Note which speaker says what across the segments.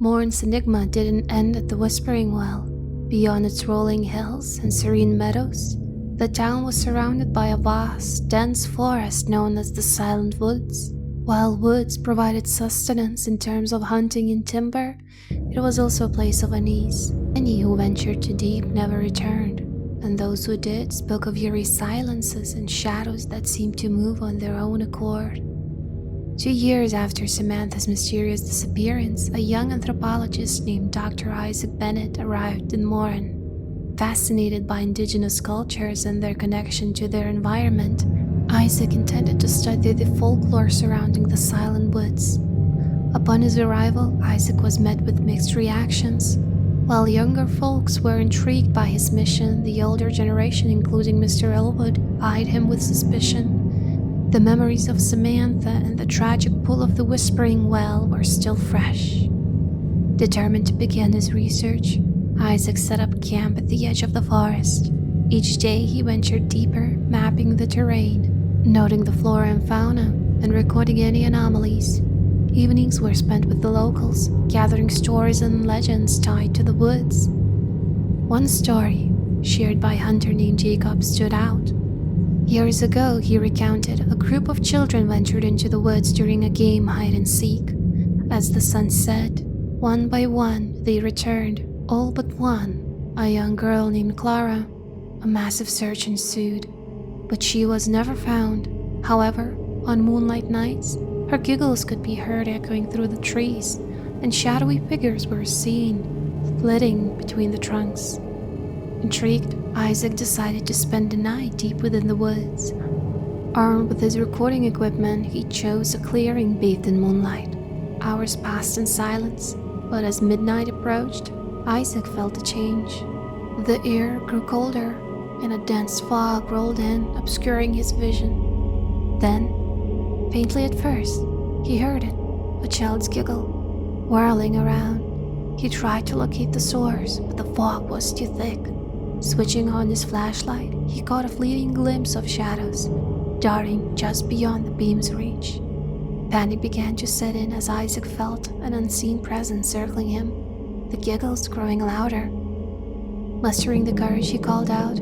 Speaker 1: Morn's enigma didn't end at the Whispering Well. Beyond its rolling hills and serene meadows, the town was surrounded by a vast, dense forest known as the Silent Woods. While woods provided sustenance in terms of hunting and timber, it was also a place of unease. Many who ventured too deep never returned, and those who did spoke of eerie silences and shadows that seemed to move on their own accord. 2 years after Samantha's mysterious disappearance, a young anthropologist named Dr. Isaac Bennett arrived in Morin. Fascinated by indigenous cultures and their connection to their environment, Isaac intended to study the folklore surrounding the Silent Woods. Upon his arrival, Isaac was met with mixed reactions. While younger folks were intrigued by his mission, the older generation, including Mr. Elwood, eyed him with suspicion. The memories of Samantha and the tragic pull of the Whispering Well were still fresh. Determined to begin his research, Isaac set up camp at the edge of the forest. Each day he ventured deeper, mapping the terrain, noting the flora and fauna, and recording any anomalies. Evenings were spent with the locals, gathering stories and legends tied to the woods. One story, shared by a hunter named Jacob, stood out. Years ago, he recounted, a group of children ventured into the woods during a game hide-and-seek. As the sun set, one by one, they returned, all but one, a young girl named Clara. A massive search ensued, but she was never found. However, on moonlight nights, her giggles could be heard echoing through the trees, and shadowy figures were seen, flitting between the trunks. Intrigued, Isaac decided to spend the night deep within the woods. Armed with his recording equipment, he chose a clearing bathed in moonlight. Hours passed in silence, but as midnight approached, Isaac felt a change. The air grew colder, and a dense fog rolled in, obscuring his vision. Then, faintly at first, he heard it, a child's giggle, whirling around. He tried to locate the source, but the fog was too thick. Switching on his flashlight, he caught a fleeting glimpse of shadows, darting just beyond the beam's reach. Panic began to set in as Isaac felt an unseen presence circling him, the giggles growing louder. Mustering the courage, he called out,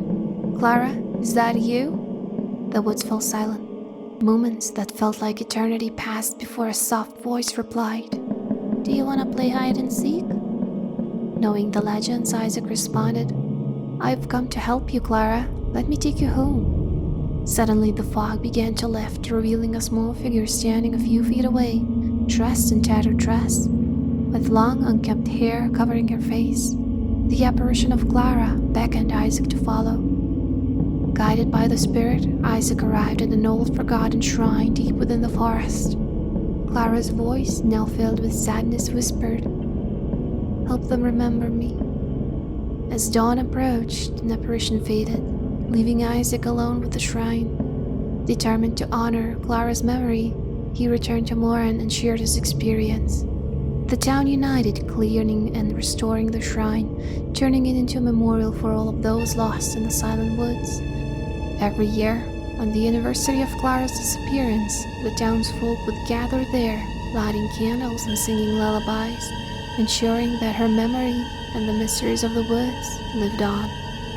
Speaker 1: "Clara, is that you?" The woods fell silent. Moments that felt like eternity passed before a soft voice replied, "Do you want to play hide and seek?" Knowing the legends, Isaac responded, "I've come to help you, Clara. Let me take you home." Suddenly, the fog began to lift, revealing a small figure standing a few feet away, dressed in tattered dress, with long, unkempt hair covering her face. The apparition of Clara beckoned Isaac to follow. Guided by the spirit, Isaac arrived at an old forgotten shrine deep within the forest. Clara's voice, now filled with sadness, whispered, "Help them remember me." As dawn approached, the apparition faded, leaving Isaac alone with the shrine. Determined to honor Clara's memory, he returned to Morin and shared his experience. The town united, clearing and restoring the shrine, turning it into a memorial for all of those lost in the Silent Woods. Every year, on the anniversary of Clara's disappearance, the townsfolk would gather there, lighting candles and singing lullabies, ensuring that her memory and the mysteries of the woods lived on.